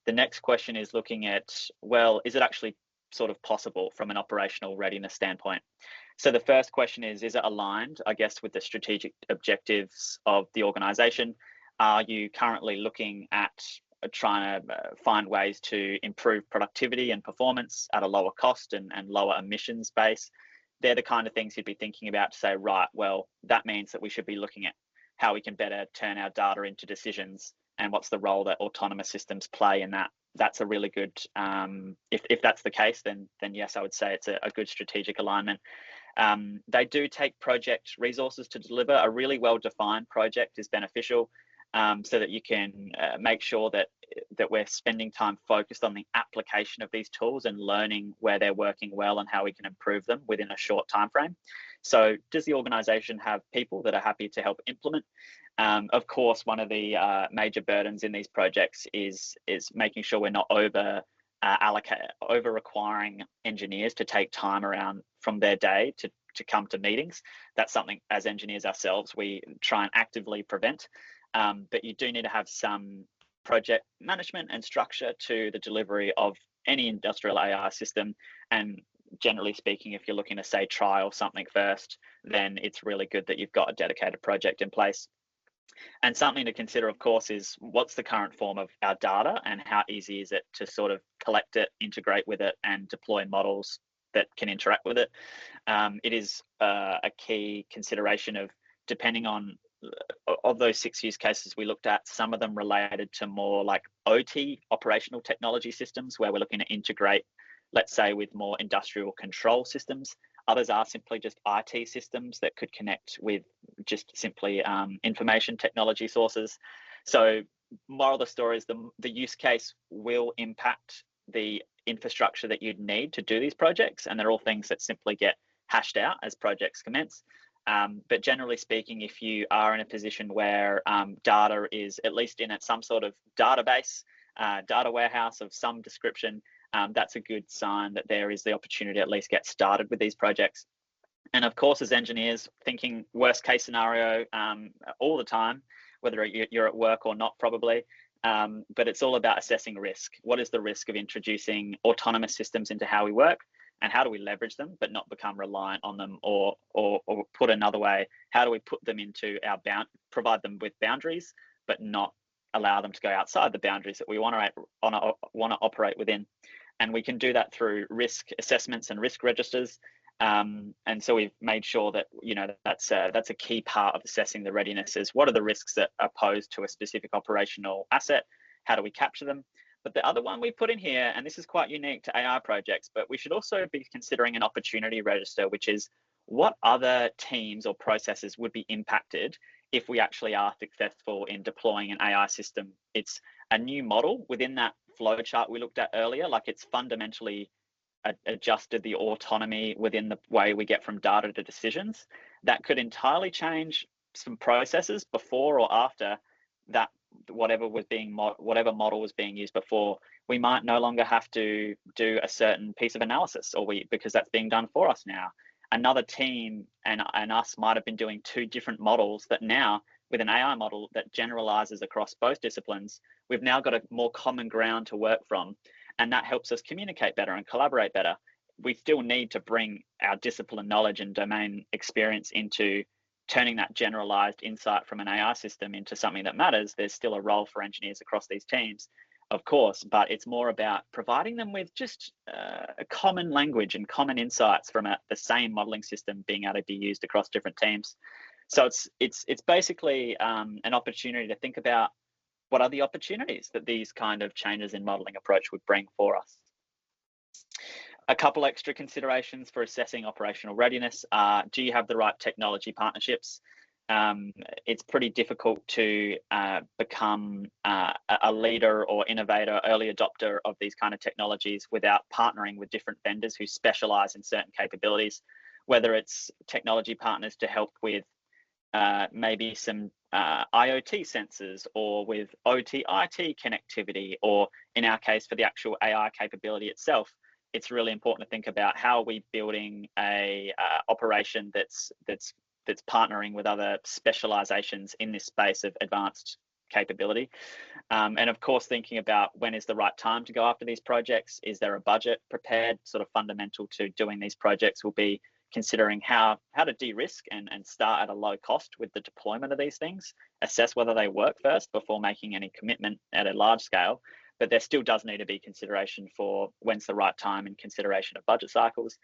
The next question is looking at, well, is it actually sort of possible from an operational readiness standpoint? So the first question is it aligned, I guess, with the strategic objectives of the organization? Are you currently looking at trying to find ways to improve productivity and performance at a lower cost and lower emissions base? They're the kind of things you'd be thinking about to say, right, well, that means that we should be looking at how we can better turn our data into decisions and what's the role that autonomous systems play in that. That's a really good, if that's the case, then yes, I would say it's a good strategic alignment. They do take project resources to deliver. A really well-defined project is beneficial, so that you can make sure that we're spending time focused on the application of these tools and learning where they're working well and how we can improve them within a short time frame. So does the organization have people that are happy to help implement? Of course, one of the major burdens in these projects is making sure we're not over requiring engineers to take time around from their day to come to meetings. That's something as engineers ourselves we try and actively prevent. But you do need to have some project management and structure to the delivery of any industrial AI system. And generally speaking, if you're looking to say trial something first, then it's really good that you've got a dedicated project in place. And something to consider, of course, is what's the current form of our data and how easy is it to sort of collect it, integrate with it, and deploy models that can interact with it. It is a key consideration of, depending on, of those 6 use cases we looked at, some of them related to more like OT, operational technology systems, where we're looking to integrate, let's say, with more industrial control systems. Others are simply just IT systems that could connect with just simply information technology sources. So moral of the story is the use case will impact the infrastructure that you'd need to do these projects. And they're all things that simply get hashed out as projects commence. But generally speaking, if you are in a position where data is at least in some sort of database, data warehouse of some description, that's a good sign that there is the opportunity to at least get started with these projects. And of course, as engineers, thinking worst case scenario all the time, whether you're at work or not, probably. But it's all about assessing risk. What is the risk of introducing autonomous systems into how we work? And how do we leverage them, but not become reliant on them? Or put another way, how do we put them into provide them with boundaries, but not allow them to go outside the boundaries that we want to operate within? And we can do that through risk assessments and risk registers. And so we've made sure that that's a key part of assessing the readiness. Is what are the risks that are posed to a specific operational asset? How do we capture them? But the other one we put in here, and this is quite unique to AI projects, but we should also be considering an opportunity register, which is what other teams or processes would be impacted if we actually are successful in deploying an AI system. It's a new model within that flowchart we looked at earlier. Like, it's fundamentally adjusted the autonomy within the way we get from data to decisions. That could entirely change some processes before or after that. Whatever model was being used before, we might no longer have to do a certain piece of analysis, because that's being done for us now. Another team and us might have been doing two different models that now, with an AI model that generalizes across both disciplines, we've now got a more common ground to work from, and that helps us communicate better and collaborate better. We still need to bring our discipline knowledge and domain experience into turning that generalized insight from an AI system into something that matters. There's still a role for engineers across these teams, of course, but it's more about providing them with just a common language and common insights from the same modeling system being able to be used across different teams. So it's basically an opportunity to think about what are the opportunities that these kind of changes in modeling approach would bring for us. A couple extra considerations for assessing operational readiness are, do you have the right technology partnerships? It's pretty difficult to become a leader or innovator, early adopter of these kind of technologies without partnering with different vendors who specialize in certain capabilities, whether it's technology partners to help with maybe some IoT sensors, or with OT IT connectivity, or in our case for the actual AI capability itself. It's really important to think about how are we building a operation that's partnering with other specializations in this space of advanced capability. And of course, thinking about when is the right time to go after these projects. Is there a budget prepared? Sort of fundamental to doing these projects will be considering how to de-risk and start at a low cost with the deployment of these things, assess whether they work first before making any commitment at a large scale. But there still does need to be consideration for when's the right time and consideration of budget cycles,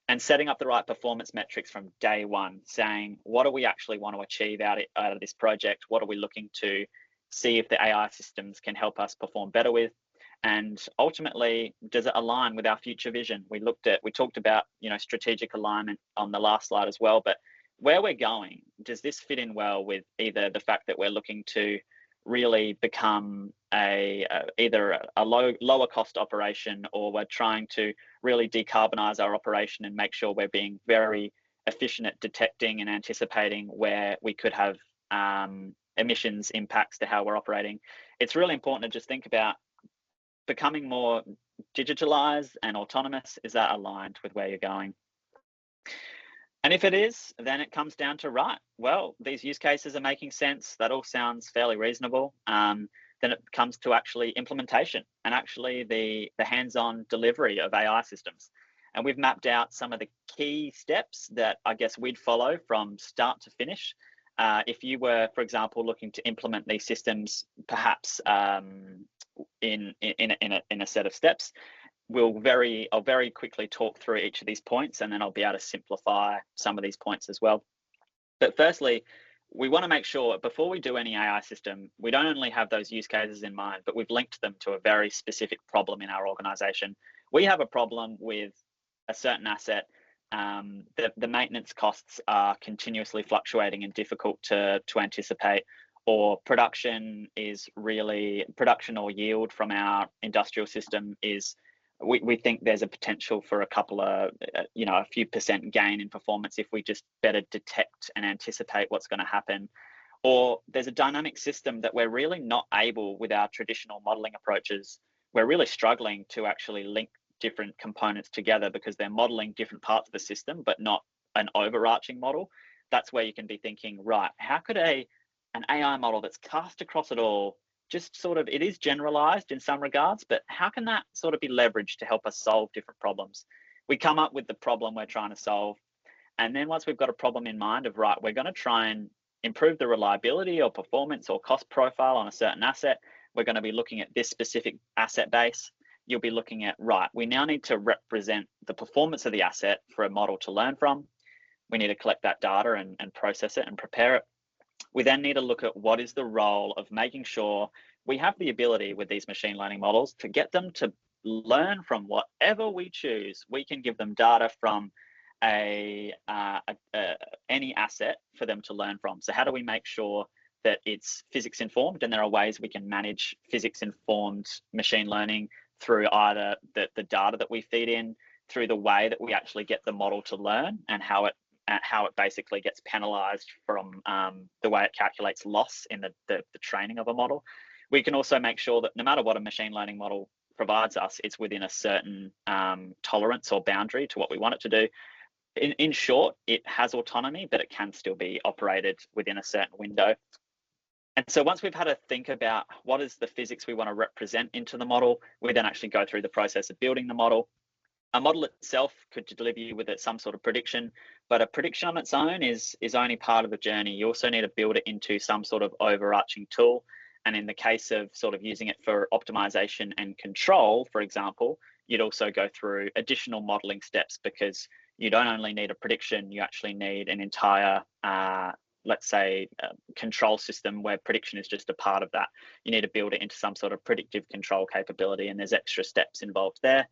and setting up the right performance metrics from day one, saying what do we actually want to achieve out of this project? What are we looking to see if the AI systems can help us perform better with? And ultimately, does it align with our future vision? We talked about, strategic alignment on the last slide as well, but where we're going, does this fit in well with either the fact that we're looking to really become either a lower cost operation, or we're trying to really decarbonize our operation and make sure we're being very efficient at detecting and anticipating where we could have emissions impacts to how we're operating? It's really important to just think about becoming more digitalized and autonomous. Is that aligned with where you're going? And if it is, then it comes down to, right, well, these use cases are making sense. That all sounds fairly reasonable. Then it comes to actually implementation and actually the hands-on delivery of AI systems. And we've mapped out some of the key steps that I guess we'd follow from start to finish. If you were, for example, looking to implement these systems, perhaps in a set of steps, I'll very quickly talk through each of these points, and then I'll be able to simplify some of these points as well. But firstly, we want to make sure before we do any AI system, we don't only have those use cases in mind, but we've linked them to a very specific problem in our organization. We have a problem with a certain asset. The maintenance costs are continuously fluctuating and difficult to anticipate, or production or yield from our industrial system is, we think there's a potential for a few percent gain in performance if we just better detect and anticipate what's going to happen. Or there's a dynamic system that we're really not able, with our traditional modeling approaches, we're really struggling to actually link different components together because they're modeling different parts of the system, but not an overarching model. That's where you can be thinking, right, how could an AI model that's cast across it all, just sort of, it is generalized in some regards, but how can that sort of be leveraged to help us solve different problems? We come up with the problem we're trying to solve. And then once we've got a problem in mind of, right, we're going to try and improve the reliability or performance or cost profile on a certain asset, we're going to be looking at this specific asset base. You'll be looking at, right, we now need to represent the performance of the asset for a model to learn from. We need to collect that data and process it and prepare it. We then need to look at what is the role of making sure we have the ability with these machine learning models to get them to learn from whatever we choose. We can give them data from any asset for them to learn from. So how do we make sure that it's physics informed? And there are ways we can manage physics informed machine learning through either the data that we feed in, through the way that we actually get the model to learn, and how it basically gets penalized from the way it calculates loss in the training of a model. We can also make sure that no matter what a machine learning model provides us, it's within a certain tolerance or boundary to what we want it to do. In short, it has autonomy, but it can still be operated within a certain window. And so once we've had to think about what is the physics we want to represent into the model, we then actually go through the process of building the model. A model itself could deliver you with some sort of prediction, but a prediction on its own is only part of the journey. You also need to build it into some sort of overarching tool. And in the case of sort of using it for optimization and control, for example, you'd also go through additional modeling steps, because you don't only need a prediction, you actually need an entire, let's say, control system where prediction is just a part of that. You need to build it into some sort of predictive control capability, and there's extra steps involved there.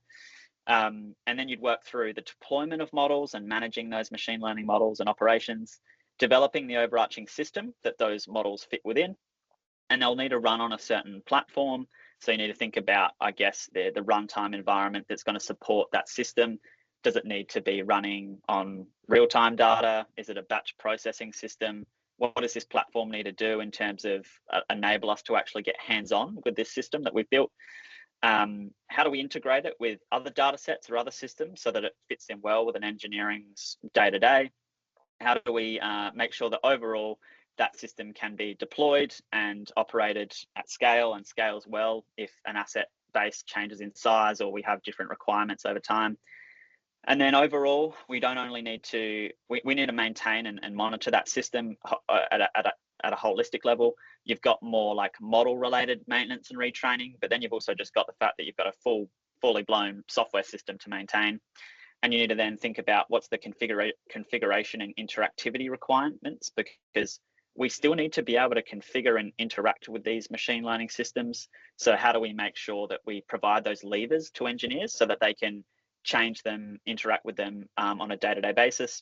And then you'd work through the deployment of models and managing those machine learning models and operations, developing the overarching system that those models fit within, and they'll need to run on a certain platform. So you need to think about, I guess, the runtime environment that's going to support that system. Does it need to be running on real-time data? Is it a batch processing system? What does this platform need to do in terms of enable us to actually get hands-on with this system that we've built? How do we integrate it with other data sets or other systems so that it fits in well with an engineering's day-to-day? How do we make sure that overall that system can be deployed and operated at scale and scales well if an asset base changes in size or we have different requirements over time. And then overall, we don't only need to, we need to maintain and monitor that system at a holistic level. You've got more like model related maintenance and retraining, but then you've also just got the fact that you've got a fully blown software system to maintain. And you need to then think about what's the configuration and interactivity requirements, because we still need to be able to configure and interact with these machine learning systems. So how do we make sure that we provide those levers to engineers so that they can change them, interact with them on a day-to-day basis,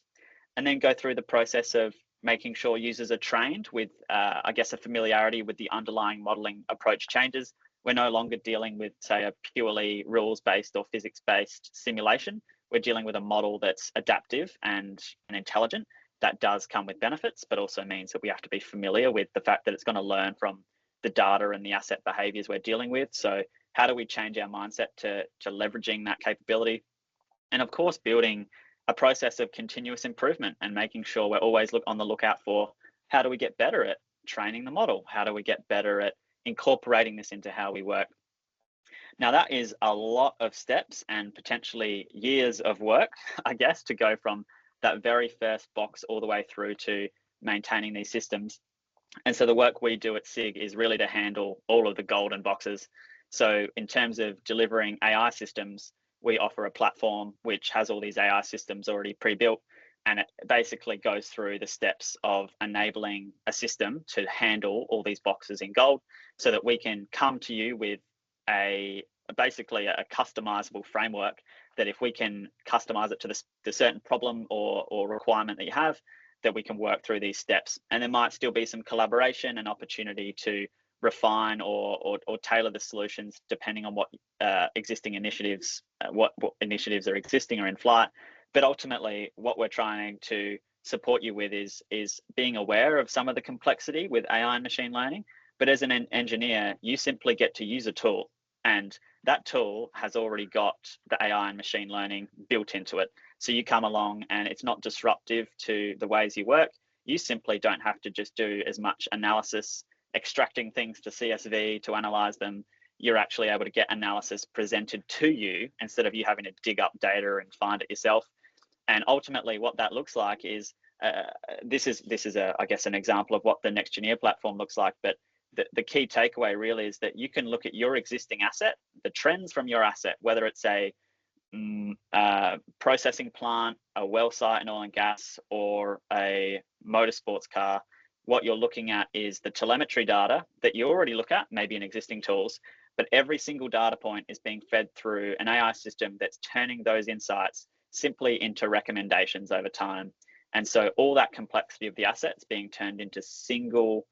and then go through the process of making sure users are trained with, I guess, a familiarity with the underlying modeling approach changes. We're no longer dealing with, say, a purely rules-based or physics-based simulation. We're dealing with a model that's adaptive and intelligent. That does come with benefits, but also means that we have to be familiar with the fact that it's going to learn from the data and the asset behaviors we're dealing with. So how do we change our mindset to leveraging that capability? And of course, building a process of continuous improvement and making sure we're always on the lookout for how do we get better at training the model? How do we get better at incorporating this into how we work? Now, that is a lot of steps and potentially years of work, I guess, to go from that very first box all the way through to maintaining these systems. And so the work we do at SIG is really to handle all of the golden boxes. So in terms of delivering AI systems, we offer a platform which has all these AI systems already pre-built, and it basically goes through the steps of enabling a system to handle all these boxes in gold so that we can come to you with basically a customizable framework that if we can customize it to the certain problem or requirement that you have, that we can work through these steps. And there might still be some collaboration and opportunity to refine or tailor the solutions depending on what existing initiatives, what initiatives are existing or in flight. But ultimately, what we're trying to support you with is being aware of some of the complexity with AI and machine learning. But as an engineer, you simply get to use a tool, and that tool has already got the AI and machine learning built into it. So you come along and it's not disruptive to the ways you work. You simply don't have to just do as much analysis, extracting things to CSV to analyze them. You're actually able to get analysis presented to you instead of you having to dig up data and find it yourself. And ultimately what that looks like is, this is I guess an example of what the Nextgeneer platform looks like, but the key takeaway really is that you can look at your existing asset, the trends from your asset, whether it's a processing plant, a well site in oil and gas, or a motorsports car. What you're looking at is the telemetry data that you already look at, maybe in existing tools, but every single data point is being fed through an AI system that's turning those insights simply into recommendations over time. And so all that complexity of the assets being turned into single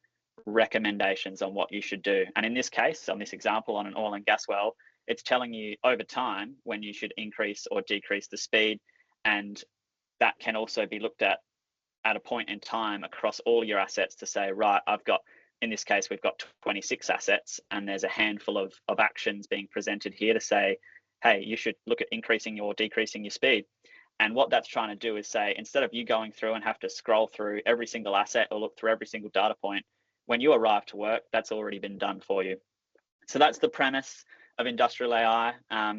recommendations on what you should do. And in this case, on this example, on an oil and gas well, it's telling you over time when you should increase or decrease the speed. And that can also be looked at a point in time across all your assets to say, right, in this case, we've got 26 assets and there's a handful of actions being presented here to say, hey, you should look at increasing or decreasing your speed. And what that's trying to do is say, instead of you going through and have to scroll through every single asset or look through every single data point, when you arrive to work, that's already been done for you. So that's the premise of industrial AI,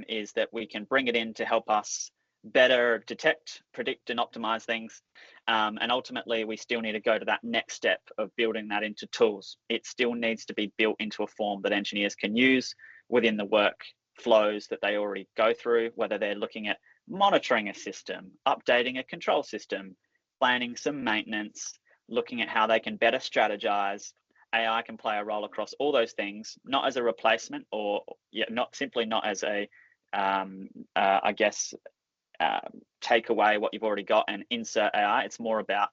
is that we can bring it in to help us better detect, predict, and optimize things. And ultimately, we still need to go to that next step of building that into tools. It still needs to be built into a form that engineers can use within the workflows that they already go through, whether they're looking at monitoring a system, updating a control system, planning some maintenance, looking at how they can better strategize. AI can play a role across all those things, not as a replacement or not as a, I guess, take away what you've already got and insert AI. It's more about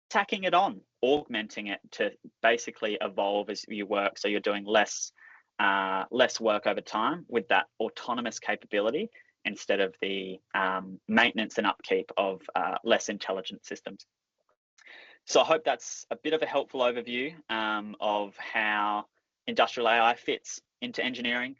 tacking it on, augmenting it to basically evolve as you work. So you're doing less work over time with that autonomous capability instead of the maintenance and upkeep of less intelligent systems. So I hope that's a bit of a helpful overview of how industrial AI fits into engineering.